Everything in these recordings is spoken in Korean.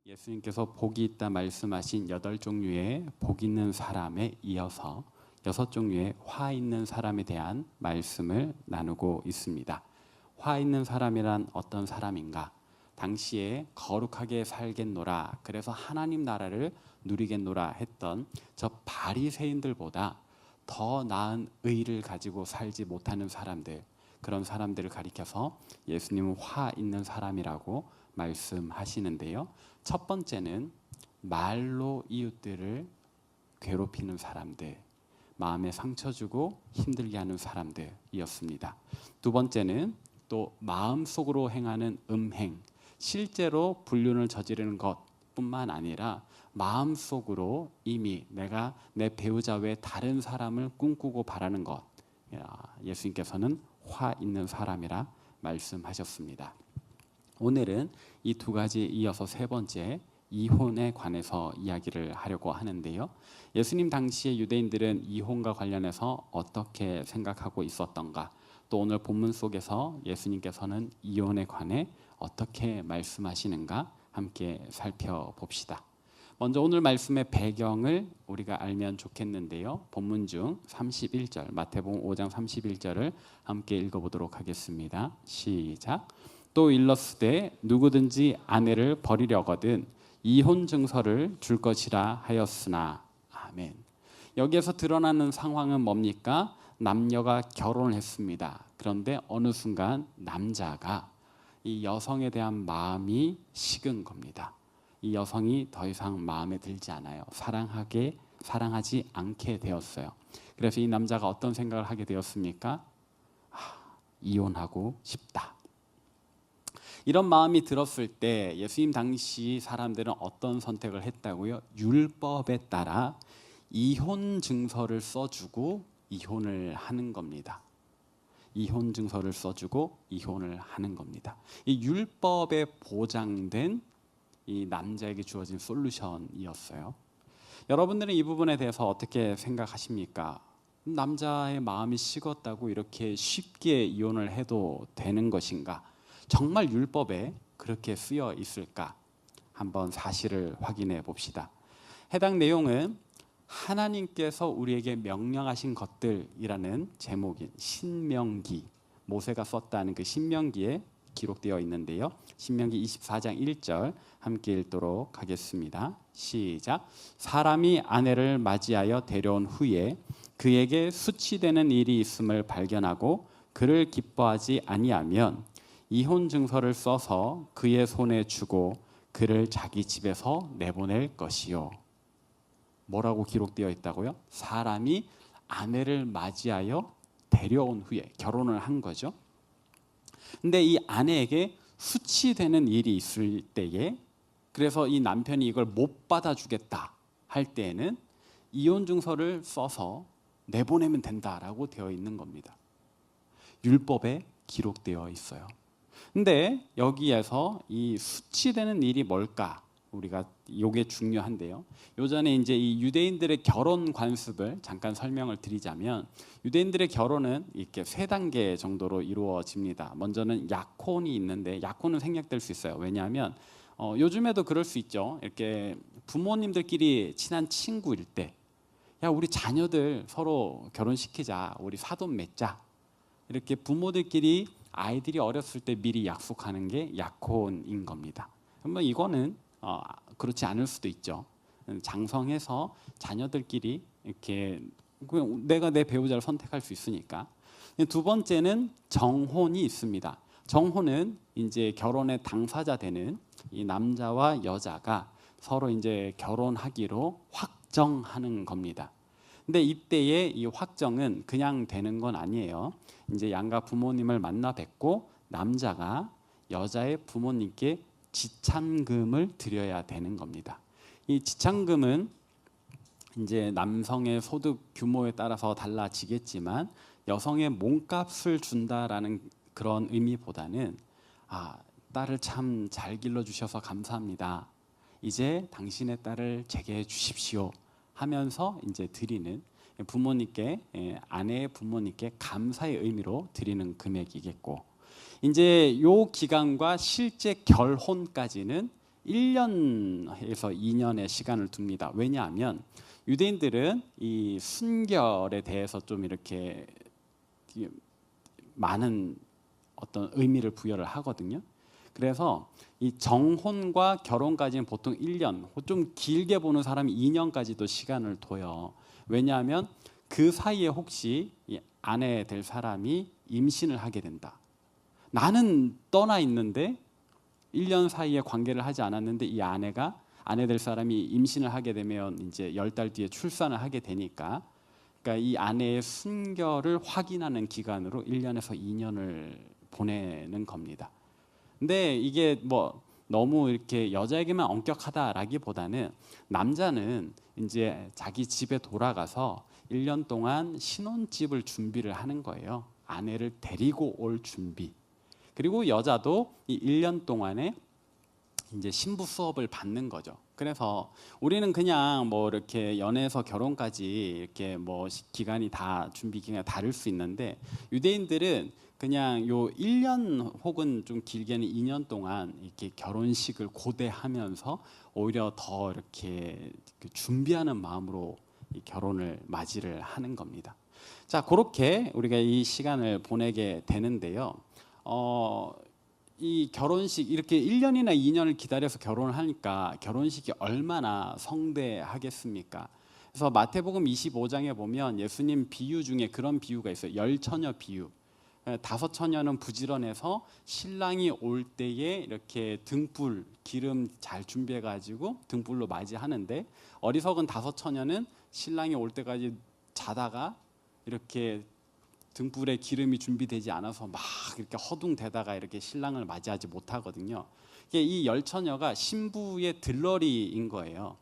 예수님께서 복이 있다 말씀하신 8종류의 복 있는 사람에 이어서 6종류의 화 있는 사람에 대한 말씀을 나누고 있습니다. 화 있는 사람이란 어떤 사람인가? 당시에 거룩하게 살겠노라, 그래서 하나님 나라를 누리겠노라 했던 저 바리새인들보다 더 나은 의를 가지고 살지 못하는 사람들, 그런 사람들을 가리켜서 예수님은 화 있는 사람이라고 말씀하시는데요. 첫 번째는 말로 이웃들을 괴롭히는 사람들, 마음에 상처 주고 힘들게 하는 사람들이었습니다. 두 번째는 또 마음속으로 행하는 음행, 실제로 불륜을 저지르는 것뿐만 아니라 마음속으로 이미 내가 내 배우자 외 다른 사람을 꿈꾸고 바라는 것, 예수님께서는 화 있는 사람이라 말씀하셨습니다. 오늘은 이 두 가지 이어서 세 번째 이혼에 관해서 이야기를 하려고 하는데요. 예수님 당시의 유대인들은 이혼과 관련해서 어떻게 생각하고 있었던가, 또 오늘 본문 속에서 예수님께서는 이혼에 관해 어떻게 말씀하시는가 함께 살펴봅시다. 먼저 오늘 말씀의 배경을 우리가 알면 좋겠는데요. 본문 중 31절, 마태복음 5장 31절을 함께 읽어보도록 하겠습니다. 시작. 또 일렀으되 누구든지 아내를 버리려거든 이혼 증서를 줄 것이라 하였으나. 아멘. 여기에서 드러나는 상황은 뭡니까? 남녀가 결혼을 했습니다. 그런데 어느 순간 남자가 이 여성에 대한 마음이 식은 겁니다. 이 여성이 더 이상 마음에 들지 않아요. 사랑하지 않게 되었어요. 그래서 이 남자가 어떤 생각을 하게 되었습니까? 이혼하고 싶다. 이런 마음이 들었을 때 예수님 당시 사람들은 어떤 선택을 했다고요? 율법에 따라 이혼 증서를 써주고 이혼을 하는 겁니다. 이혼 증서를 써주고 이혼을 하는 겁니다. 이 율법에 보장된 이 남자에게 주어진 솔루션이었어요. 여러분들은 이 부분에 대해서 어떻게 생각하십니까? 남자의 마음이 식었다고 이렇게 쉽게 이혼을 해도 되는 것인가? 정말 율법에 그렇게 쓰여 있을까? 한번 사실을 확인해 봅시다. 해당 내용은 하나님께서 우리에게 명령하신 것들이라는 제목인 신명기, 모세가 썼다는 그 신명기에 기록되어 있는데요. 신명기 24장 1절 함께 읽도록 하겠습니다. 시작. 사람이 아내를 맞이하여 데려온 후에 그에게 수치되는 일이 있음을 발견하고 그를 기뻐하지 아니하면 이혼 증서를 써서 그의 손에 주고 그를 자기 집에서 내보낼 것이요. 뭐라고 기록되어 있다고요? 사람이 아내를 맞이하여 데려온 후에, 결혼을 한 거죠. 근데 이 아내에게 수치되는 일이 있을 때에, 그래서 이 남편이 이걸 못 받아주겠다 할 때에는 이혼 증서를 써서 내보내면 된다라고 되어 있는 겁니다. 율법에 기록되어 있어요. 근데 여기에서 이 수치되는 일이 뭘까? 우리가 이게 중요한데요. 요전에 이제 이 유대인들의 결혼 관습을 잠깐 설명을 드리자면, 유대인들의 결혼은 이렇게 3단계 정도로 이루어집니다. 먼저는 약혼이 있는데, 약혼은 생략될 수 있어요. 왜냐하면 요즘에도 그럴 수 있죠. 이렇게 부모님들끼리 친한 친구일 때, 야, 우리 자녀들 서로 결혼시키자, 우리 사돈 맺자, 이렇게 부모들끼리 아이들이 어렸을 때 미리 약속하는 게 약혼인 겁니다. 그러면 이거는 그렇지 않을 수도 있죠. 장성해서 자녀들끼리 이렇게 내가 내 배우자를 선택할 수 있으니까. 두 번째는 정혼이 있습니다. 정혼은 이제 결혼의 당사자 되는 이 남자와 여자가 서로 이제 결혼하기로 확정하는 겁니다. 근데 이때의 이 확정은 그냥 되는 건 아니에요. 이제 양가 부모님을 만나 뵙고 남자가 여자의 부모님께 지참금을 드려야 되는 겁니다. 이 지참금은 이제 남성의 소득 규모에 따라서 달라지겠지만 여성의 몸값을 준다라는 그런 의미보다는 딸을 참 잘 길러주셔서 감사합니다. 이제 당신의 딸을 제게 주십시오 하면서 이제 드리는, 부모님께, 아내의 부모님께 감사의 의미로 드리는 금액이겠고, 이제 요 기간과 실제 결혼까지는 1년에서 2년의 시간을 둡니다. 왜냐하면 유대인들은 이 순결에 대해서 좀 이렇게 많은 어떤 의미를 부여를 하거든요. 그래서 이 정혼과 결혼까지는 보통 1년, 좀 길게 보는 사람이 2년까지도 시간을 둬요. 왜냐하면 그 사이에 혹시 이 아내 될 사람이 임신을 하게 된다. 나는 떠나 있는데 1년 사이에 관계를 하지 않았는데 이 아내 될 사람이 임신을 하게 되면 이제 10달 뒤에 출산을 하게 되니까, 그러니까 이 아내의 순결을 확인하는 기간으로 1년에서 2년을 보내는 겁니다. 근데 이게 뭐 너무 이렇게 여자에게만 엄격하다라기보다는 남자는 이제 자기 집에 돌아가서 1년 동안 신혼집을 준비를 하는 거예요. 아내를 데리고 올 준비. 그리고 여자도 이 1년 동안에 이제 신부 수업을 받는 거죠. 그래서 우리는 그냥 뭐 이렇게 연애에서 결혼까지 이렇게 뭐 기간이 다 준비 기간이 다를 수 있는데, 유대인들은 그냥 요 1년 혹은 좀 길게는 2년 동안 이렇게 결혼식을 고대하면서 오히려 더 이렇게 준비하는 마음으로 이 결혼을 맞이를 하는 겁니다. 자, 그렇게 우리가 이 시간을 보내게 되는데요. 이 결혼식 이렇게 1년이나 2년을 기다려서 결혼을 하니까 결혼식이 얼마나 성대하겠습니까? 그래서 마태복음 25장에 보면 예수님 비유 중에 그런 비유가 있어요. 열처녀 비유. 5처녀는 부지런해서 신랑이 올 때에 이렇게 등불 기름 잘 준비해 가지고 등불로 맞이하는데, 어리석은 5처녀는 신랑이 올 때까지 자다가 이렇게 등불에 기름이 준비되지 않아서 막 이렇게 허둥대다가 이렇게 신랑을 맞이하지 못하거든요. 이 열처녀가 신부의 들러리인 거예요.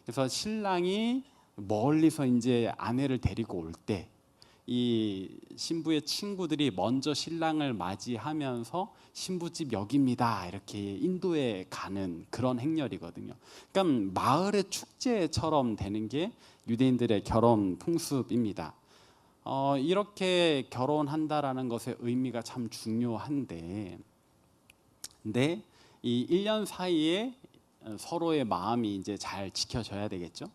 그래서 신랑이 멀리서 이제 아내를 데리고 올 때 이 신부의 친구들이 먼저 신랑을 맞이하면서 신부집 여기입니다 이렇게 인도해 가는 그런 행렬이거든요. 그러니까 마을의 축제처럼 되는 게 유대인들의 결혼 풍습입니다. 이렇게 결혼한다라는 것의 의미가 참 중요한데, 근데 이 1년 사이에 서로의 마음이 이제 잘 지켜져야 되겠죠.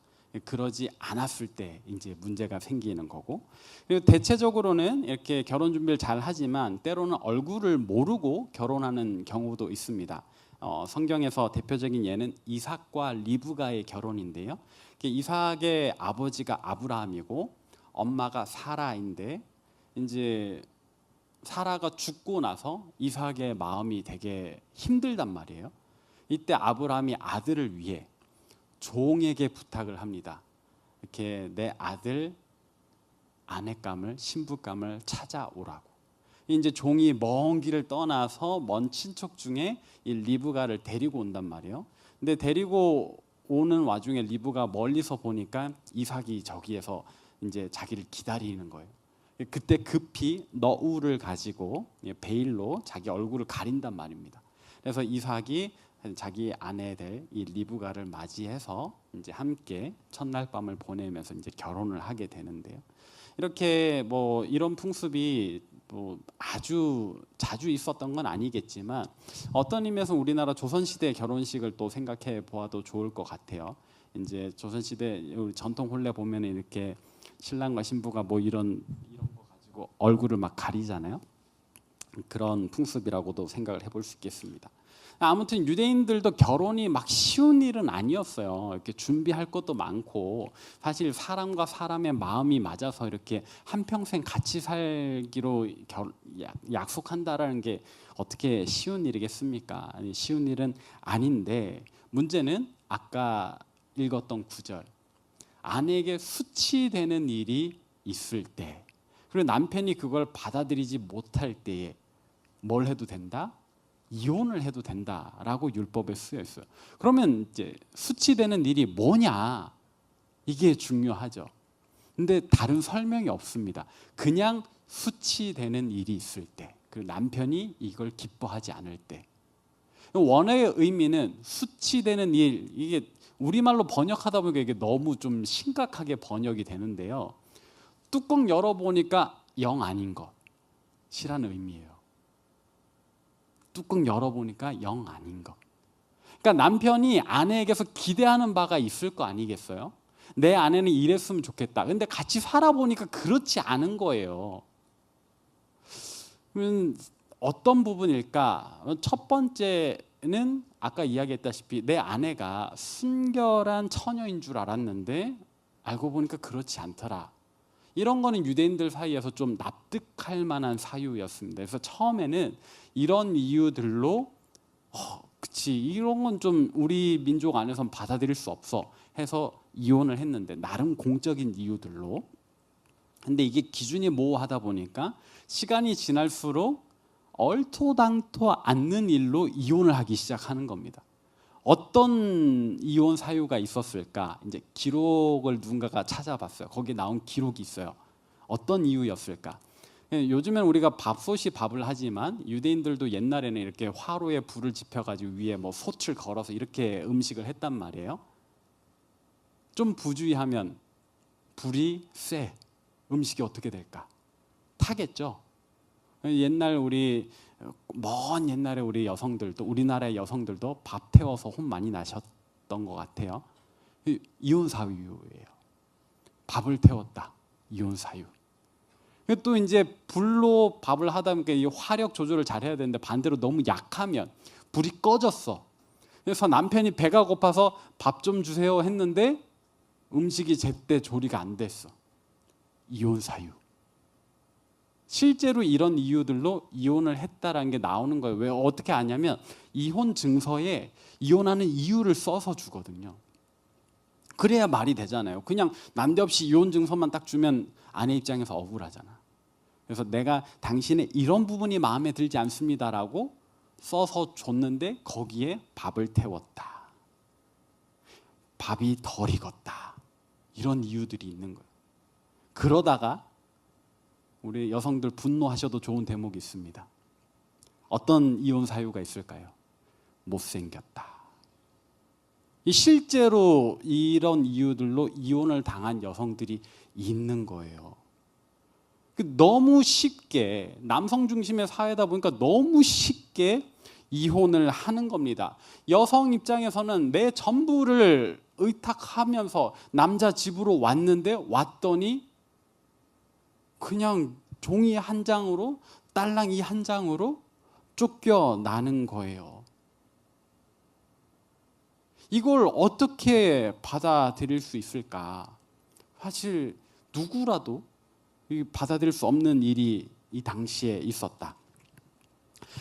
그러지 않았을 때 이제 문제가 생기는 거고, 그리고 대체적으로는 이렇게 결혼 준비를 잘 하지만 때로는 얼굴을 모르고 결혼하는 경우도 있습니다. 성경에서 대표적인 예는 이삭과 리브가의 결혼인데요. 이삭의 아버지가 아브라함이고 엄마가 사라인데, 이제 사라가 죽고 나서 이삭의 마음이 되게 힘들단 말이에요. 이때 아브라함이 아들을 위해 종에게 부탁을 합니다. 이렇게 내 아들 아내감을 신부감을 찾아오라고. 이제 종이 먼 길을 떠나서 먼 친척 중에 이 리브가를 데리고 온단 말이에요. 근데 데리고 오는 와중에 리브가 멀리서 보니까 이삭이 저기에서 이제 자기를 기다리는 거예요. 그때 급히 너울을 가지고 베일로 자기 얼굴을 가린단 말입니다. 그래서 이삭이 자기 아내 될 이 리브가를 맞이해서 이제 함께 첫날 밤을 보내면서 이제 결혼을 하게 되는데요. 이렇게 뭐 이런 풍습이 뭐 아주 자주 있었던 건 아니겠지만 어떤 의미에서 우리나라 조선시대 결혼식을 또 생각해 보아도 좋을 것 같아요. 이제 조선시대 전통 혼례 보면 이렇게 신랑과 신부가 뭐 이런 거 가지고 얼굴을 막 가리잖아요. 그런 풍습이라고도 생각을 해볼 수 있겠습니다. 아무튼 유대인들도 결혼이 막 쉬운 일은 아니었어요. 이렇게 준비할 것도 많고, 사실 사람과 사람의 마음이 맞아서 이렇게 한평생 같이 살기로 약속한다라는 게 어떻게 쉬운 일이겠습니까? 아니, 쉬운 일은 아닌데, 문제는 아까 읽었던 구절, 아내에게 수치되는 일이 있을 때, 그리고 남편이 그걸 받아들이지 못할 때에 뭘 해도 된다? 이혼을 해도 된다라고 율법에 쓰여 있어요. 그러면 이제 수치되는 일이 뭐냐? 이게 중요하죠. 근데 다른 설명이 없습니다. 그냥 수치되는 일이 있을 때, 그 남편이 이걸 기뻐하지 않을 때. 원어의 의미는 수치되는 일, 이게 우리말로 번역하다 보니까 이게 너무 좀 심각하게 번역이 되는데요. 뚜껑 열어보니까 영 아닌 것이라는 의미예요. 뚜껑 열어보니까 영 아닌 것. 그러니까 남편이 아내에게서 기대하는 바가 있을 거 아니겠어요? 내 아내는 이랬으면 좋겠다. 근데 같이 살아보니까 그렇지 않은 거예요. 그러면 어떤 부분일까? 첫 번째는 아까 이야기했다시피 내 아내가 순결한 처녀인 줄 알았는데 알고 보니까 그렇지 않더라. 이런 거는 유대인들 사이에서 좀 납득할 만한 사유였습니다. 그래서 처음에는 이런 이유들로 그치 이런 건 좀 우리 민족 안에서는 받아들일 수 없어 해서 이혼을 했는데 나름 공적인 이유들로. 근데 이게 기준이 모호하다 보니까 시간이 지날수록 얼토당토 않는 일로 이혼을 하기 시작하는 겁니다. 어떤 이혼 사유가 있었을까? 이제 기록을 누군가가 찾아봤어요. 거기에 나온 기록이 있어요. 어떤 이유였을까? 요즘엔 우리가 밥솥이 밥을 하지만 유대인들도 옛날에는 이렇게 화로에 불을 지펴가지고 위에 뭐 솥을 걸어서 이렇게 음식을 했단 말이에요. 좀 부주의하면 불이 세. 음식이 어떻게 될까? 타겠죠. 옛날 우리 먼 옛날에 우리 여성들도 우리나라의 여성들도 밥 태워서 혼 많이 나셨던 것 같아요. 이혼 사유예요. 밥을 태웠다. 이혼 사유. 또 이제 불로 밥을 하다 보니까 이 화력 조절을 잘 해야 되는데 반대로 너무 약하면 불이 꺼졌어. 그래서 남편이 배가 고파서 밥 좀 주세요 했는데 음식이 제때 조리가 안 됐어. 이혼 사유. 실제로 이런 이유들로 이혼을 했다라는 게 나오는 거예요. 왜 어떻게 아냐면 이혼 증서에 이혼하는 이유를 써서 주거든요. 그래야 말이 되잖아요. 그냥 난데없이 이혼 증서만 딱 주면 아내 입장에서 억울하잖아. 그래서 내가 당신의 이런 부분이 마음에 들지 않습니다라고 써서 줬는데 거기에 밥을 태웠다. 밥이 덜 익었다. 이런 이유들이 있는 거예요. 그러다가 우리 여성들 분노하셔도 좋은 대목이 있습니다. 어떤 이혼 사유가 있을까요? 못생겼다. 실제로 이런 이유들로 이혼을 당한 여성들이 있는 거예요. 너무 쉽게 남성 중심의 사회다 보니까 너무 쉽게 이혼을 하는 겁니다. 여성 입장에서는 내 전부를 의탁하면서 남자 집으로 왔더니 그냥 종이 한 장으로 딸랑이 한 장으로 쫓겨나는 거예요. 이걸 어떻게 받아들일 수 있을까? 사실 누구라도 받아들일 수 없는 일이 이 당시에 있었다.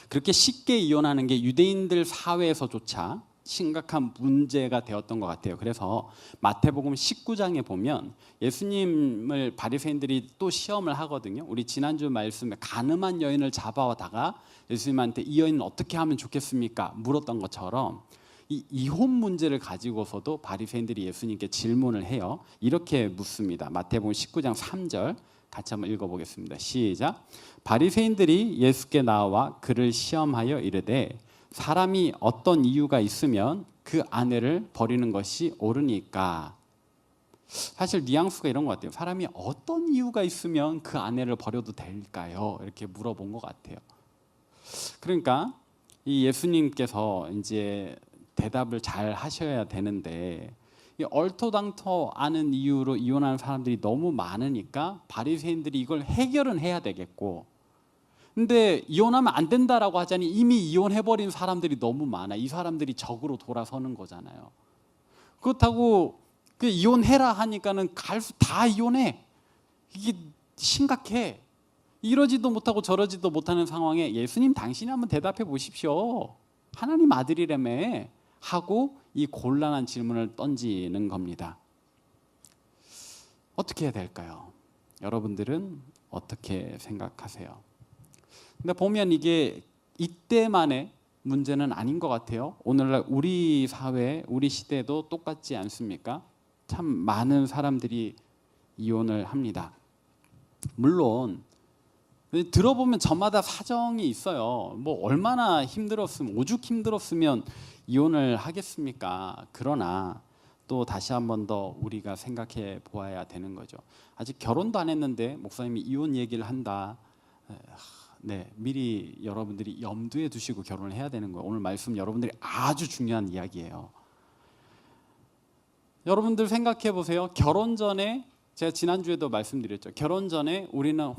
그렇게 쉽게 이혼하는 게 유대인들 사회에서조차 심각한 문제가 되었던 것 같아요. 그래서 마태복음 19장에 보면 예수님을 바리새인들이 또 시험을 하거든요. 우리 지난주 말씀에 간음한 여인을 잡아다가 예수님한테 이 여인은 어떻게 하면 좋겠습니까? 물었던 것처럼 이 이혼 문제를 가지고서도 바리새인들이 예수님께 질문을 해요. 이렇게 묻습니다. 마태복음 19장 3절 같이 한번 읽어보겠습니다. 시작. 바리새인들이 예수께 나와 그를 시험하여 이르되 사람이 어떤 이유가 있으면 그 아내를 버리는 것이 옳으니까. 사실 뉘앙스가 이런 것 같아요. 사람이 어떤 이유가 있으면 그 아내를 버려도 될까요? 이렇게 물어본 것 같아요. 그러니까 이 예수님께서 이제 대답을 잘 하셔야 되는데 얼토당토 않은 이유로 이혼하는 사람들이 너무 많으니까 바리새인들이 이걸 해결은 해야 되겠고, 근데 이혼하면 안 된다라고 하자니 이미 이혼해버린 사람들이 너무 많아. 이 사람들이 적으로 돌아서는 거잖아요. 그렇다고 그 이혼해라 하니까는 다 이혼해. 이게 심각해. 이러지도 못하고 저러지도 못하는 상황에 예수님 당신이 한번 대답해 보십시오. 하나님 아들이라며 하고 이 곤란한 질문을 던지는 겁니다. 어떻게 해야 될까요? 여러분들은 어떻게 생각하세요? 근데 보면 이게 이때만의 문제는 아닌 것 같아요. 오늘날 우리 사회, 우리 시대도 똑같지 않습니까? 참 많은 사람들이 이혼을 합니다. 물론 들어보면 저마다 사정이 있어요. 뭐 얼마나 힘들었으면, 오죽 힘들었으면 이혼을 하겠습니까? 그러나 또 다시 한 번 더 우리가 생각해 보아야 되는 거죠. 아직 결혼도 안 했는데 목사님이 이혼 얘기를 한다. 미리 여러분들이 염두에 두시고 결혼을 해야 되는 거예요. 오늘 말씀 여러분들이 아주 중요한 이야기예요. 여러분들 생각해 보세요. 결혼 전에, 제가 지난주에도 말씀드렸죠. 결혼 전에 우리는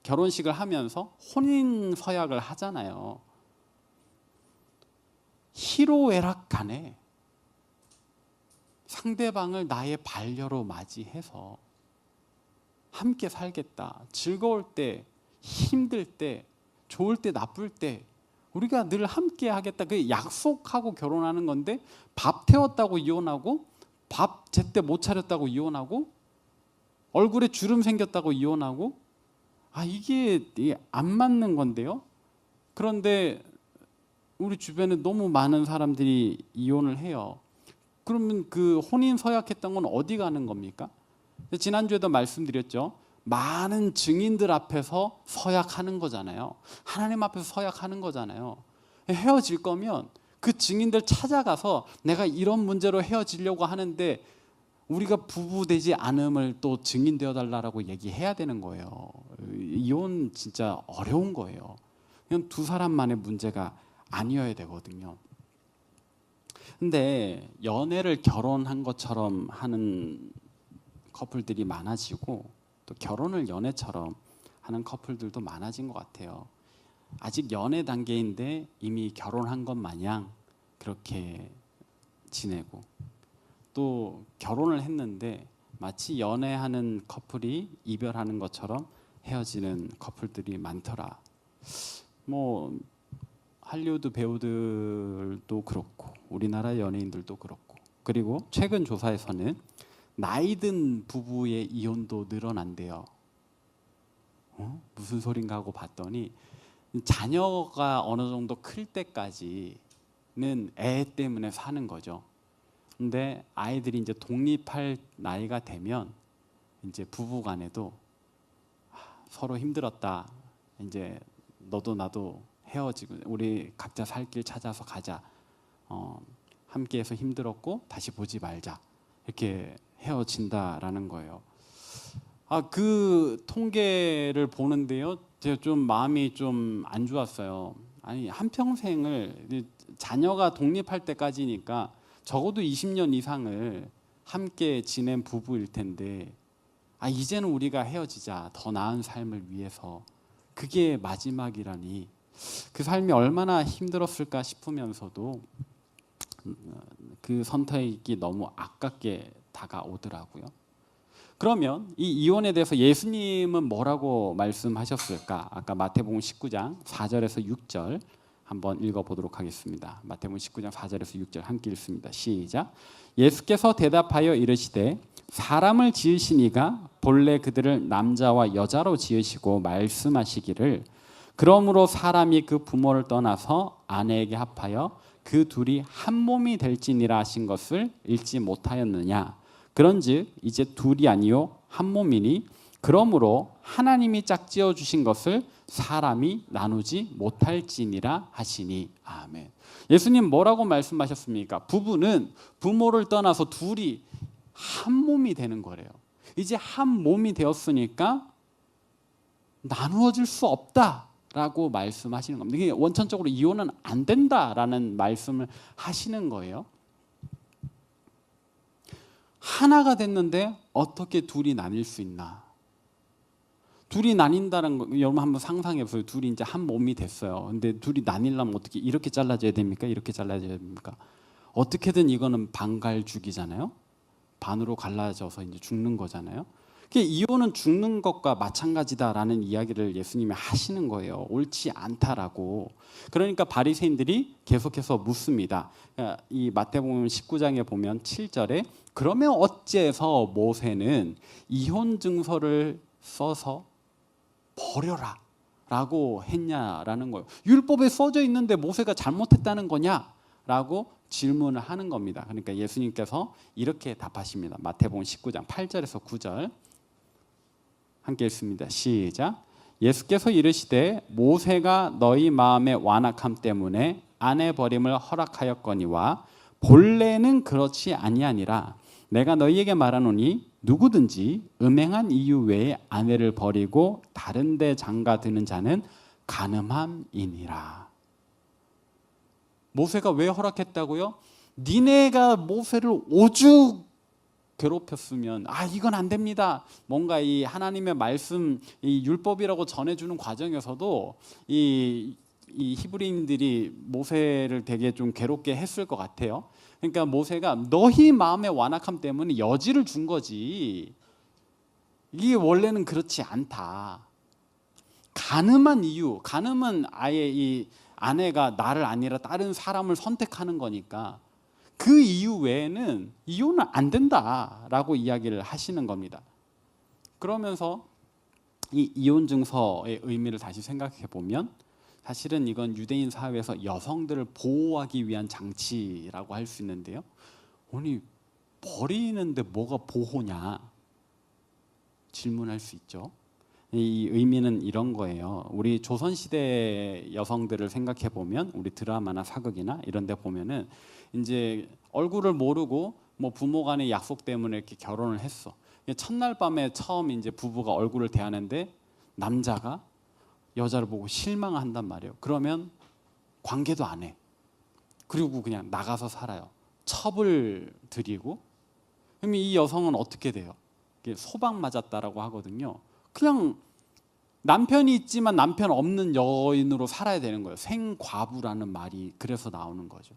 결혼식을 하면서 혼인 서약을 하잖아요. 희로애락 간에 상대방을 나의 반려로 맞이해서 함께 살겠다. 즐거울 때, 힘들 때, 좋을 때, 나쁠 때 우리가 늘 함께 하겠다. 그 약속하고 결혼하는 건데 밥 태웠다고 이혼하고, 밥 제때 못 차렸다고 이혼하고, 얼굴에 주름 생겼다고 이혼하고, 이게 안 맞는 건데요. 그런데 우리 주변에 너무 많은 사람들이 이혼을 해요. 그러면 그 혼인 서약했던 건 어디 가는 겁니까? 지난주에도 말씀드렸죠. 많은 증인들 앞에서 서약하는 거잖아요. 하나님 앞에서 서약하는 거잖아요. 헤어질 거면 그 증인들 찾아가서 내가 이런 문제로 헤어지려고 하는데 우리가 부부 되지 않음을 또 증인되어 달라고 얘기해야 되는 거예요. 이혼 진짜 어려운 거예요. 그냥 두 사람만의 문제가 아니어야 되거든요. 근데 연애를 결혼한 것처럼 하는 커플들이 많아지고, 또 결혼을 연애처럼 하는 커플들도 많아진 것 같아요. 아직 연애 단계인데 이미 결혼한 것 마냥 그렇게 지내고, 또 결혼을 했는데 마치 연애하는 커플이 이별하는 것처럼 헤어지는 커플들이 많더라. 할리우드 배우들도 그렇고 우리나라 연예인들도 그렇고, 그리고 최근 조사에서는 나이 든 부부의 이혼도 늘어난대요. 무슨 소린가 하고 봤더니 자녀가 어느 정도 클 때까지는 애 때문에 사는 거죠. 근데 아이들이 이제 독립할 나이가 되면 이제 부부 간에도 서로 힘들었다, 이제 너도 나도 헤어지고 우리 각자 살 길 찾아서 가자, 함께해서 힘들었고 다시 보지 말자, 이렇게 헤어진다라는 거예요. 그 통계를 보는데요, 제가 좀 마음이 좀 안 좋았어요. 한평생을, 자녀가 독립할 때까지니까 적어도 20년 이상을 함께 지낸 부부일 텐데, 이제는 우리가 헤어지자, 더 나은 삶을 위해서. 그게 마지막이라니, 그 삶이 얼마나 힘들었을까 싶으면서도 그 선택이 너무 아깝게 다가오더라고요. 그러면 이 이혼에 대해서 예수님은 뭐라고 말씀하셨을까? 아까 마태복음 19장 4절에서 6절 한번 읽어보도록 하겠습니다. 마태복음 19장 4절에서 6절 함께 읽습니다. 시작. 예수께서 대답하여 이르시되 사람을 지으신 이가 본래 그들을 남자와 여자로 지으시고 말씀하시기를 그러므로 사람이 그 부모를 떠나서 아내에게 합하여 그 둘이 한 몸이 될지니라 하신 것을 읽지 못하였느냐. 그런즉 이제 둘이 아니요 한 몸이니 그러므로 하나님이 짝지어 주신 것을 사람이 나누지 못할지니라 하시니. 아멘. 예수님 뭐라고 말씀하셨습니까? 부부는 부모를 떠나서 둘이 한 몸이 되는 거래요. 이제 한 몸이 되었으니까 나누어질 수 없다라고 말씀하시는 겁니다. 이게 원천적으로 이혼은 안 된다라는 말씀을 하시는 거예요. 하나가 됐는데 어떻게 둘이 나뉠 수 있나? 둘이 나뉜다는 거 여러분 한번 상상해 보세요. 둘이 이제 한 몸이 됐어요. 근데 둘이 나뉠려면 어떻게 이렇게 잘라져야 됩니까? 이렇게 잘라져야 됩니까? 어떻게든 이거는 반갈죽이잖아요. 반으로 갈라져서 이제 죽는 거잖아요. 이혼은 죽는 것과 마찬가지다라는 이야기를 예수님이 하시는 거예요. 옳지 않다라고. 그러니까 바리새인들이 계속해서 묻습니다. 이 마태복음 19장에 보면 7절에 그러면 어째서 모세는 이혼 증서를 써서 버려라 라고 했냐라는 거예요. 율법에 써져 있는데 모세가 잘못했다는 거냐? 라고 질문을 하는 겁니다. 그러니까 예수님께서 이렇게 답하십니다. 마태복음 19장 8절에서 9절 함께 읽습니다. 시작. 예수께서 이르시되 모세가 너희 마음의 완악함 때문에 아내 버림을 허락하였거니와 본래는 그렇지 아니하니라. 내가 너희에게 말하노니 누구든지 음행한 이유 외에 아내를 버리고 다른 데 장가드는 자는 간음함이니라. 모세가 왜 허락했다고요? 니네가 모세를 오죽 괴롭혔으면 이건 안 됩니다. 뭔가 이 하나님의 말씀, 이 율법이라고 전해주는 과정에서도 이 히브리인들이 모세를 되게 좀 괴롭게 했을 것 같아요. 그러니까 모세가 너희 마음의 완악함 때문에 여지를 준 거지. 이게 원래는 그렇지 않다. 간음한 이유, 간음은 아예 이 아내가 나를 아니라 다른 사람을 선택하는 거니까 그 이유 외에는 이혼은 안 된다라고 이야기를 하시는 겁니다. 그러면서 이 이혼 증서의 의미를 다시 생각해 보면 사실은 이건 유대인 사회에서 여성들을 보호하기 위한 장치라고 할 수 있는데요. 아니 버리는데 뭐가 보호냐 질문할 수 있죠. 이 의미는 이런 거예요. 우리 조선시대 여성들을 생각해 보면 우리 드라마나 사극이나 이런 데 보면은 이제 얼굴을 모르고 뭐 부모 간의 약속 때문에 이렇게 결혼을 했어. 첫날 밤에 처음 이제 부부가 얼굴을 대하는데 남자가 여자를 보고 실망한단 말이에요. 그러면 관계도 안 해. 그리고 그냥 나가서 살아요. 첩을 들이고. 그럼 이 여성은 어떻게 돼요? 소방 맞았다라고 하거든요. 그냥 남편이 있지만 남편 없는 여인으로 살아야 되는 거예요. 생과부라는 말이 그래서 나오는 거죠.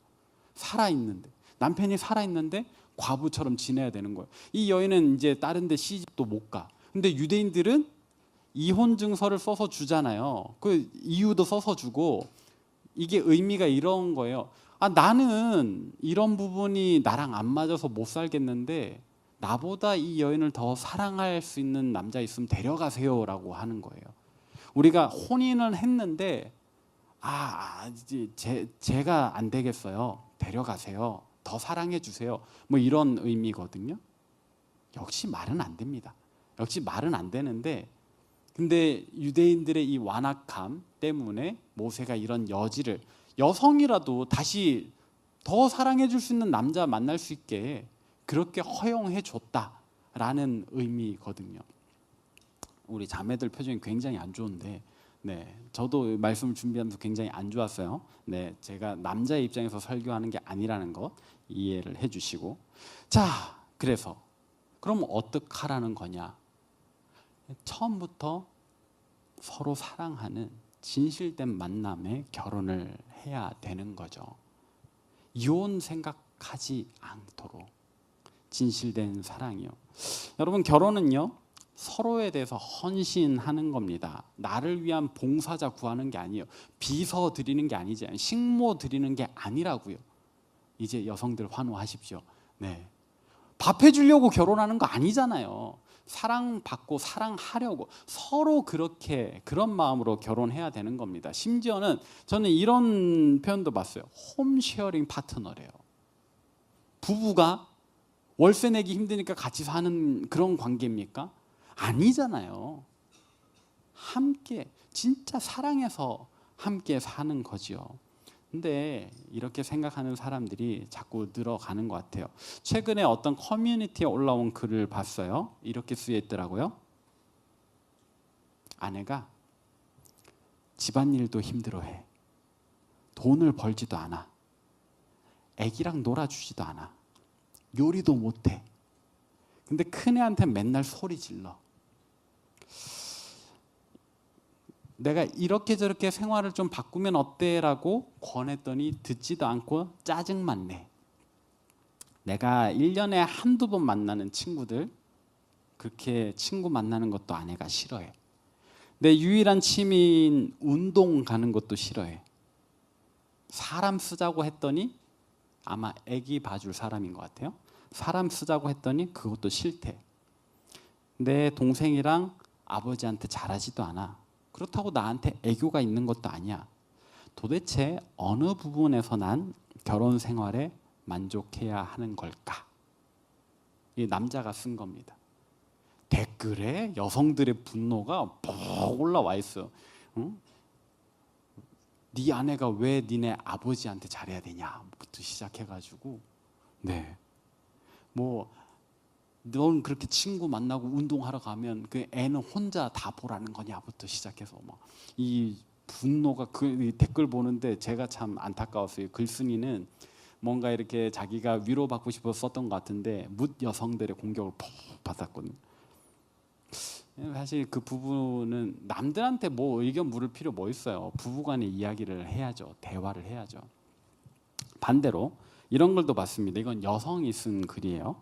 살아있는데 남편이 살아있는데 과부처럼 지내야 되는 거예요. 이 여인은 이제 다른 데 시집도 못 가. 근데 유대인들은 이혼 증서를 써서 주잖아요. 그 이유도 써서 주고 이게 의미가 이런 거예요. 나는 이런 부분이 나랑 안 맞아서 못 살겠는데 나보다 이 여인을 더 사랑할 수 있는 남자 있으면 데려가세요라고 하는 거예요. 우리가 혼인을 했는데 제가 안 되겠어요. 데려가세요. 더 사랑해 주세요. 뭐 이런 의미거든요. 역시 말은 안 됩니다. 역시 말은 안 되는데 근데 유대인들의 이 완악함 때문에 모세가 이런 여지를 여성이라도 다시 더 사랑해 줄 수 있는 남자 만날 수 있게 그렇게 허용해 줬다라는 의미거든요. 우리 자매들 표정이 굉장히 안 좋은데 저도 말씀을 준비하면서 굉장히 안 좋았어요. 제가 남자의 입장에서 설교하는 게 아니라는 거 이해를 해 주시고 자, 그래서 그럼 어떡하라는 거냐? 처음부터 서로 사랑하는 진실된 만남에 결혼을 해야 되는 거죠. 이혼 생각하지 않도록 진실된 사랑이요. 여러분 결혼은요 서로에 대해서 헌신하는 겁니다. 나를 위한 봉사자 구하는 게 아니에요. 비서 드리는 게 아니지, 식모 드리는 게 아니라고요. 이제 여성들 환호하십시오. 밥 해주려고 결혼하는 거 아니잖아요. 사랑받고 사랑하려고 서로 그런 마음으로 결혼해야 되는 겁니다. 심지어는 저는 이런 표현도 봤어요. 홈쉐어링 파트너래요. 부부가 월세 내기 힘드니까 같이 사는 그런 관계입니까? 아니잖아요. 함께 진짜 사랑해서 함께 사는 거죠. 근데 이렇게 생각하는 사람들이 자꾸 늘어가는 것 같아요. 최근에 어떤 커뮤니티에 올라온 글을 봤어요. 이렇게 쓰여 있더라고요. 아내가 집안일도 힘들어해. 돈을 벌지도 않아. 애기랑 놀아주지도 않아. 요리도 못해. 근데 큰애한테 맨날 소리 질러. 내가 이렇게 저렇게 생활을 좀 바꾸면 어때라고 권했더니 듣지도 않고 짜증만 내. 내가 1년에 한두 번 만나는 친구들 그렇게 친구 만나는 것도 아내가 싫어해. 내 유일한 취미인 운동 가는 것도 싫어해. 사람 쓰자고 했더니 아마 애기 봐줄 사람인 것 같아요. 사람 쓰자고 했더니 그것도 싫대. 내 동생이랑 아버지한테 잘하지도 않아. 그렇다고 나한테 애교가 있는 것도 아니야. 도대체 어느 부분에서 난 결혼 생활에 만족해야 하는 걸까? 이 남자가 쓴 겁니다. 댓글에 여성들의 분노가 퍽 올라와 있어. 응? 네 아내가 왜 니네 아버지한테 잘해야 되냐부터 시작해가지고 뭐 넌 그렇게 친구 만나고 운동하러 가면 그 애는 혼자 다 보라는 거냐부터 시작해서 막 이 분노가 이 댓글 보는데 제가 참 안타까웠어요. 글쓴이는 뭔가 이렇게 자기가 위로받고 싶어서 썼던 것 같은데 묻 여성들의 공격을 푹 받았거든요. 사실 그 부분은 남들한테 뭐 의견 물을 필요 뭐 있어요. 부부간에 이야기를 해야죠. 대화를 해야죠. 반대로 이런 글도 봤습니다. 이건 여성이 쓴 글이에요.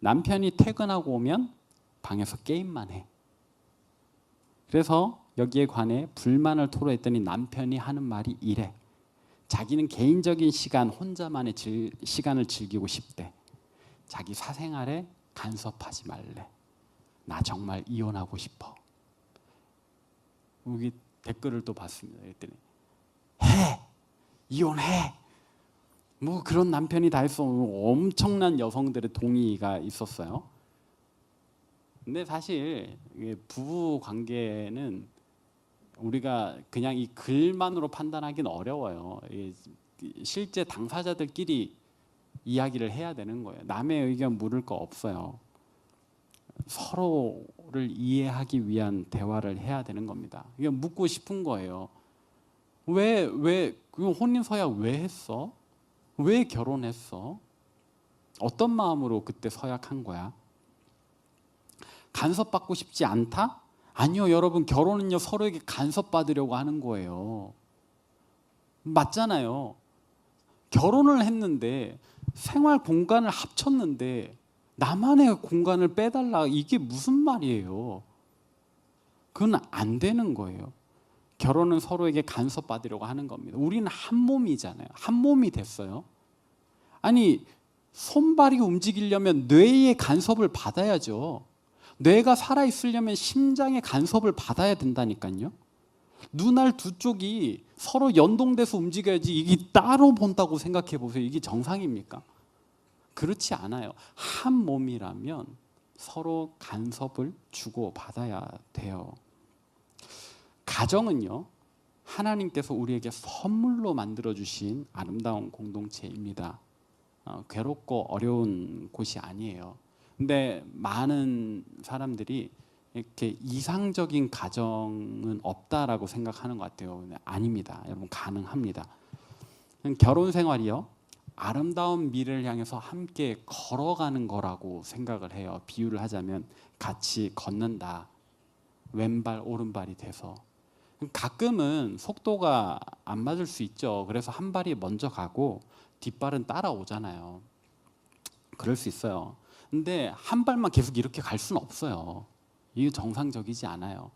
남편이 퇴근하고 오면 방에서 게임만 해. 그래서 여기에 관해 불만을 토로했더니 남편이 하는 말이 이래. 자기는 개인적인 시간, 혼자만의 시간을 즐기고 싶대. 자기 사생활에 간섭하지 말래. 나 정말 이혼하고 싶어. 여기 댓글을 또 봤습니다. 그랬더니 해! 이혼해! 뭐 그런 남편이 다 있어. 엄청난 여성들의 동의가 있었어요. 근데 사실 부부 관계는 우리가 그냥 이 글만으로 판단하기는 어려워요. 실제 당사자들끼리 이야기를 해야 되는 거예요. 남의 의견 물을 거 없어요. 서로를 이해하기 위한 대화를 해야 되는 겁니다. 이게 묻고 싶은 거예요. 왜 혼인 서약 왜 했어? 왜 결혼했어? 어떤 마음으로 그때 서약한 거야? 간섭받고 싶지 않다? 아니요, 여러분, 결혼은요 서로에게 간섭받으려고 하는 거예요. 맞잖아요. 결혼을 했는데 생활 공간을 합쳤는데 나만의 공간을 빼달라, 이게 무슨 말이에요? 그건 안 되는 거예요. 결혼은 서로에게 간섭받으려고 하는 겁니다. 우리는 한 몸이잖아요. 한 몸이 됐어요. 아니, 손발이 움직이려면 뇌의 간섭을 받아야죠. 뇌가 살아있으려면 심장의 간섭을 받아야 된다니까요. 눈알 두 쪽이 서로 연동돼서 움직여야지. 이게 따로 본다고 생각해 보세요. 이게 정상입니까? 그렇지 않아요. 한 몸이라면 서로 간섭을 주고 받아야 돼요. 가정은요, 하나님께서 우리에게 선물로 만들어 주신 아름다운 공동체입니다. 괴롭고 어려운 곳이 아니에요. 근데 많은 사람들이 이렇게 이상적인 가정은 없다라고 생각하는 것 같아요. 아닙니다. 여러분, 가능합니다. 결혼 생활이요, 아름다운 미래를 향해서 함께 걸어가는 거라고 생각을 해요. 비유를 하자면 같이 걷는다. 왼발 오른발이 돼서. 가끔은 속도가 안 맞을 수 있죠. 그래서 한 발이 먼저 가고 뒷발은 따라오잖아요. 그럴 수 있어요. 근데 한 발만 계속 이렇게 갈 수는 없어요. 이게 정상적이지 않아요.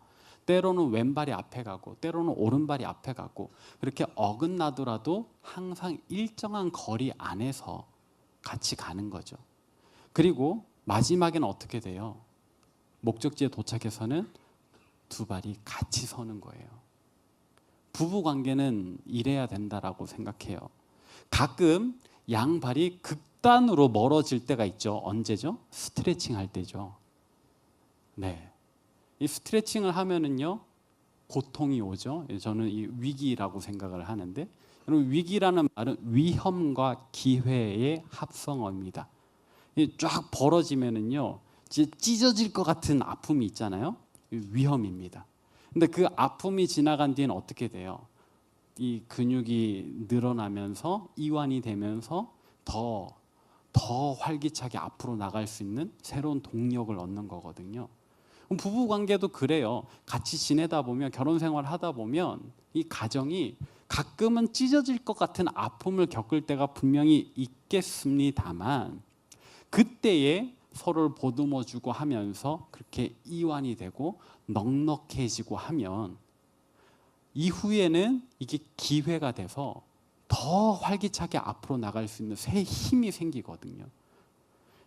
때로는 왼발이 앞에 가고 때로는 오른발이 앞에 가고, 그렇게 어긋나더라도 항상 일정한 거리 안에서 같이 가는 거죠. 그리고 마지막에는 어떻게 돼요? 목적지에 도착해서는 두 발이 같이 서는 거예요. 부부 관계는 이래야 된다라고 생각해요. 가끔 양발이 극단으로 멀어질 때가 있죠. 언제죠? 스트레칭 할 때죠. 네. 이 스트레칭을 하면은요, 고통이 오죠. 저는 이 위기라고 생각을 하는데, 여러분, 위기라는 말은 위험과 기회의 합성어입니다. 쫙 벌어지면은요, 찢어질 것 같은 아픔이 있잖아요. 위험입니다. 근데 그 아픔이 지나간 뒤에는 어떻게 돼요? 이 근육이 늘어나면서 이완이 되면서 더 활기차게 앞으로 나갈 수 있는 새로운 동력을 얻는 거거든요. 부부 관계도 그래요. 같이 지내다 보면, 결혼 생활 하다 보면 이 가정이 가끔은 찢어질 것 같은 아픔을 겪을 때가 분명히 있겠습니다만, 그때에 서로를 보듬어주고 하면서 그렇게 이완이 되고 넉넉해지고 하면 이후에는 이게 기회가 돼서 더 활기차게 앞으로 나갈 수 있는 새 힘이 생기거든요.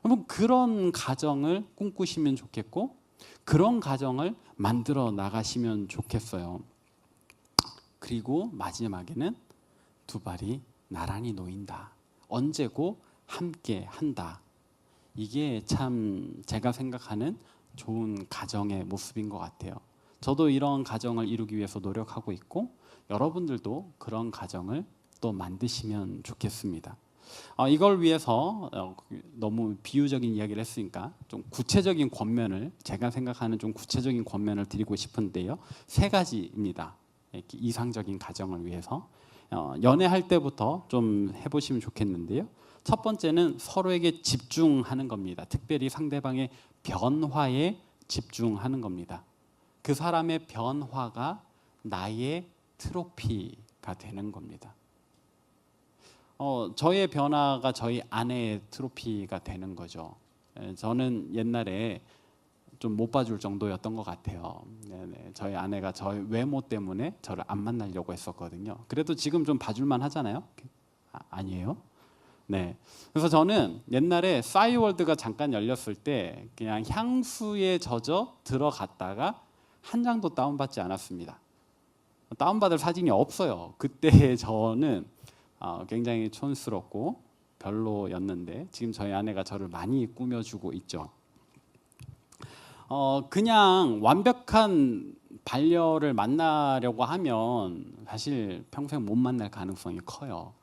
여러분, 그런 가정을 꿈꾸시면 좋겠고, 그런 가정을 만들어 나가시면 좋겠어요. 그리고 마지막에는 두 발이 나란히 놓인다. 언제고 함께 한다. 이게 참 제가 생각하는 좋은 가정의 모습인 것 같아요. 저도 이런 가정을 이루기 위해서 노력하고 있고, 여러분들도 그런 가정을 또 만드시면 좋겠습니다. 이걸 위해서 너무 비유적인 이야기를 했으니까 좀 구체적인 권면을, 제가 생각하는 좀 구체적인 권면을 드리고 싶은데요. 세 가지입니다. 이렇게 이상적인 가정을 위해서 연애할 때부터 좀 해보시면 좋겠는데요. 첫 번째는 서로에게 집중하는 겁니다. 특별히 상대방의 변화에 집중하는 겁니다. 그 사람의 변화가 나의 트로피가 되는 겁니다. 저의 변화가 저희 아내의 트로피가 되는 거죠. 저는 옛날에 좀 못 봐줄 정도였던 것 같아요. 네네. 저희 아내가 저의 외모 때문에 저를 안 만나려고 했었거든요. 그래도 지금 좀 봐줄만 하잖아요. 아니에요? 네. 그래서 저는 옛날에 싸이월드가 잠깐 열렸을 때 그냥 향수에 젖어 들어갔다가 한 장도 다운받지 않았습니다. 다운받을 사진이 없어요. 그때 저는 굉장히 촌스럽고 별로였는데 지금 저희 아내가 저를 많이 꾸며주고 있죠. 그냥 완벽한 반려를 만나려고 하면 사실 평생 못 만날 가능성이 커요.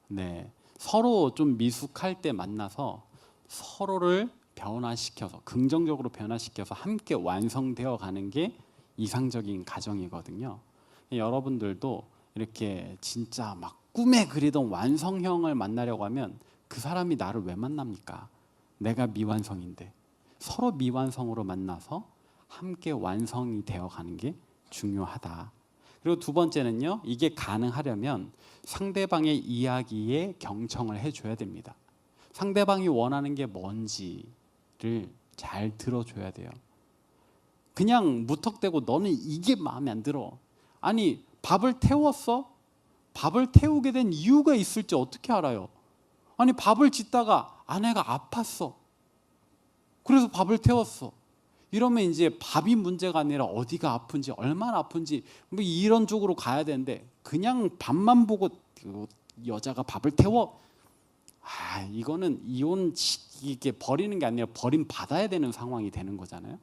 네, 서로 좀 미숙할 때 만나서 서로를 변화시켜서, 긍정적으로 변화시켜서 함께 완성되어 가는 게 이상적인 가정이거든요. 여러분들도 이렇게 진짜 막 꿈에 그리던 완성형을 만나려고 하면 그 사람이 나를 왜 만납니까? 내가 미완성인데. 서로 미완성으로 만나서 함께 완성이 되어 가는 게 중요하다. 그리고 두 번째는요, 이게 가능하려면 상대방의 이야기에 경청을 해줘야 됩니다. 상대방이 원하는 게 뭔지를 잘 들어줘야 돼요. 그냥 무턱대고 너는 이게 마음에 안 들어. 아니, 밥을 태웠어? 밥을 태우게 된 이유가 있을지 어떻게 알아요? 아니, 밥을 짓다가 아내가 아팠어. 그래서 밥을 태웠어. 이러면 이제 밥이 문제가 아니라 어디가 아픈지, 얼마나 아픈지 뭐 이런 쪽으로 가야 되는데 그냥 밥만 보고 여자가 밥을 태워? 이거는 이게 버리는 게 아니라 버림 받아야 되는 상황이 되는 거잖아요.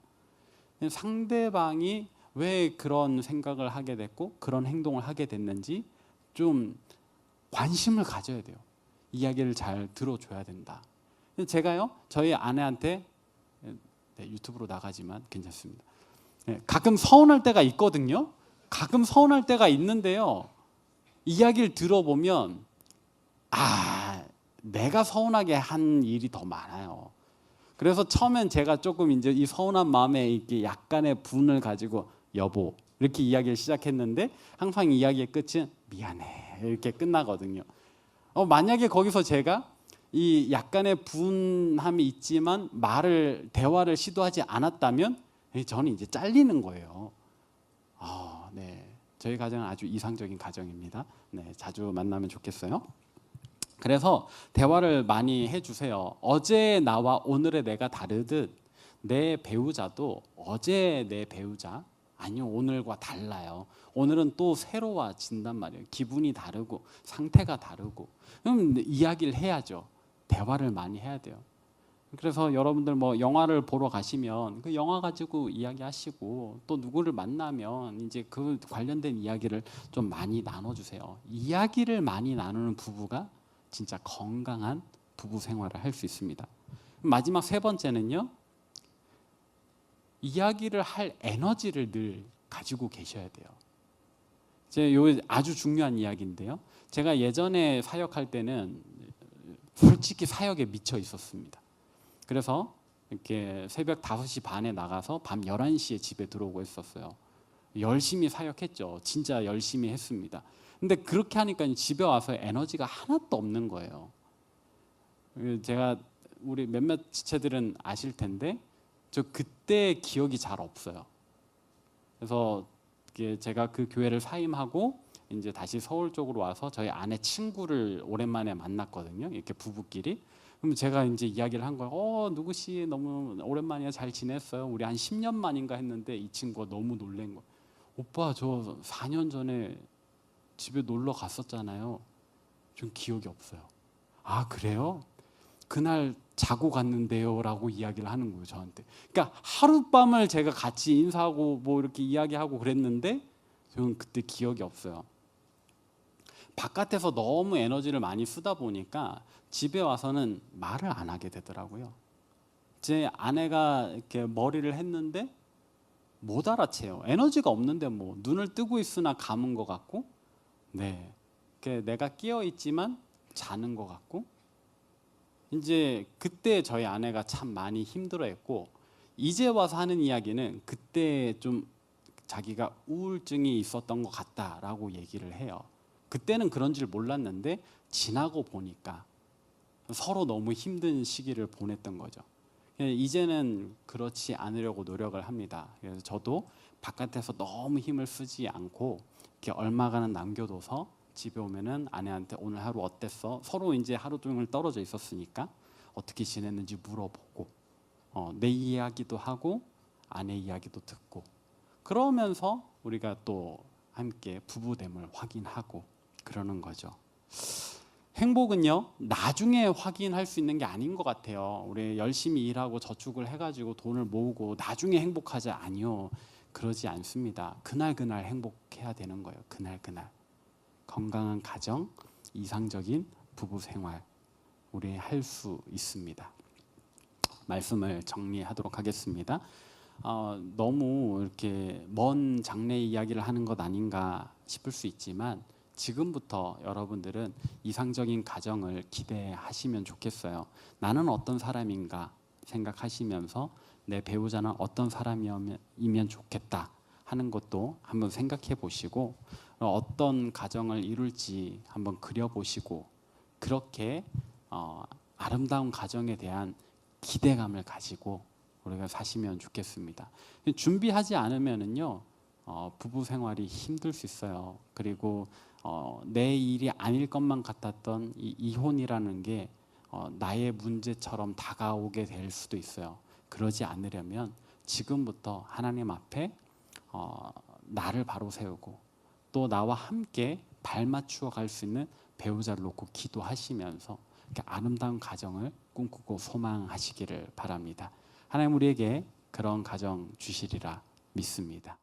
상대방이 왜 그런 생각을 하게 됐고 그런 행동을 하게 됐는지 좀 관심을 가져야 돼요. 이야기를 잘 들어줘야 된다. 제가요, 저희 아내한테, 유튜브로 나가지만 괜찮습니다. 가끔 서운할 때가 있거든요. 가끔 서운할 때가 있는데요. 이야기를 들어보면 내가 서운하게 한 일이 더 많아요. 그래서 처음엔 제가 조금 이제 이 서운한 마음에 이렇게 약간의 분을 가지고 여보 이렇게 이야기를 시작했는데 항상 이야기의 끝은 미안해 이렇게 끝나거든요. 만약에 거기서 제가 이 약간의 분함이 있지만 대화를 시도하지 않았다면 저는 이제 잘리는 거예요. 네, 저희 가정은 아주 이상적인 가정입니다. 네, 자주 만나면 좋겠어요. 그래서 대화를 많이 해주세요. 어제 나와 오늘의 내가 다르듯 내 배우자도 어제 내 배우자 아니요 오늘과 달라요. 오늘은 또 새로워진단 말이에요. 기분이 다르고 상태가 다르고 그럼 이야기를 해야죠. 대화를 많이 해야 돼요. 그래서 여러분들 뭐 영화를 보러 가시면 그 영화 가지고 이야기하시고 또 누구를 만나면 이제 그 관련된 이야기를 좀 많이 나눠주세요. 이야기를 많이 나누는 부부가 진짜 건강한 부부 생활을 할 수 있습니다. 마지막 세 번째는요, 이야기를 할 에너지를 늘 가지고 계셔야 돼요. 요 아주 중요한 이야기인데요. 제가 예전에 사역할 때는 솔직히 사역에 미쳐 있었습니다. 그래서 이렇게 새벽 5시 반에 나가서 밤 11시에 집에 들어오고 했었어요. 열심히 사역했죠. 진짜 열심히 했습니다. 근데 그렇게 하니까 집에 와서 에너지가 하나도 없는 거예요. 제가 우리 몇몇 지체들은 아실 텐데 저 그때 기억이 잘 없어요. 그래서 제가 그 교회를 사임하고 이제 다시 서울 쪽으로 와서 저희 아내 친구를 오랜만에 만났거든요. 이렇게 부부끼리. 그럼 제가 이제 이야기를 한 거예요. 누구씨 너무 오랜만이야. 잘 지냈어요? 우리 한 10년 만인가 했는데 이 친구가 너무 놀란 거예요. 오빠 저 4년 전에 집에 놀러 갔었잖아요. 좀 기억이 없어요. 아 그래요? 그날 자고 갔는데요 라고 이야기를 하는 거예요 저한테. 그러니까 하룻밤을 제가 같이 인사하고 뭐 이렇게 이야기하고 그랬는데 저는 그때 기억이 없어요. 바깥에서 너무 에너지를 많이 쓰다 보니까 집에 와서는 말을 안 하게 되더라고요. 제 아내가 이렇게 머리를 했는데 못 알아채요. 에너지가 없는데 뭐 눈을 뜨고 있으나 감은 것 같고, 네, 내가 깨어 있지만 자는 것 같고. 이제 그때 저희 아내가 참 많이 힘들어했고, 이제 와서 하는 이야기는 그때 좀 자기가 우울증이 있었던 것 같다라고 얘기를 해요. 그때는 그런 줄 몰랐는데 지나고 보니까 서로 너무 힘든 시기를 보냈던 거죠. 이제는 그렇지 않으려고 노력을 합니다. 그래서 저도 바깥에서 너무 힘을 쓰지 않고 이렇게 얼마간은 남겨둬서 집에 오면은 아내한테 오늘 하루 어땠어? 서로 이제 하루 종일 떨어져 있었으니까 어떻게 지냈는지 물어보고, 내 이야기도 하고 아내 이야기도 듣고, 그러면서 우리가 또 함께 부부됨을 확인하고 그러는 거죠. 행복은요, 나중에 확인할 수 있는 게 아닌 것 같아요. 우리 열심히 일하고 저축을 해가지고 돈을 모으고 나중에 행복하자, 아니요, 그러지 않습니다. 그날 행복해야 되는 거예요. 그날 건강한 가정, 이상적인 부부 생활 우리 할 수 있습니다. 말씀을 정리하도록 하겠습니다. 너무 이렇게 먼 장래 이야기를 하는 것 아닌가 싶을 수 있지만, 지금부터 여러분들은 이상적인 가정을 기대하시면 좋겠어요. 나는 어떤 사람인가 생각하시면서 내 배우자는 어떤 사람이면 좋겠다 하는 것도 한번 생각해 보시고, 어떤 가정을 이룰지 한번 그려보시고, 그렇게 아름다운 가정에 대한 기대감을 가지고 우리가 사시면 좋겠습니다. 준비하지 않으면은요, 부부 생활이 힘들 수 있어요. 그리고 내 일이 아닐 것만 같았던 이 이혼이라는 게 나의 문제처럼 다가오게 될 수도 있어요. 그러지 않으려면 지금부터 하나님 앞에 나를 바로 세우고 또 나와 함께 발맞추어 갈 수 있는 배우자를 놓고 기도하시면서 이렇게 아름다운 가정을 꿈꾸고 소망하시기를 바랍니다. 하나님 우리에게 그런 가정 주시리라 믿습니다.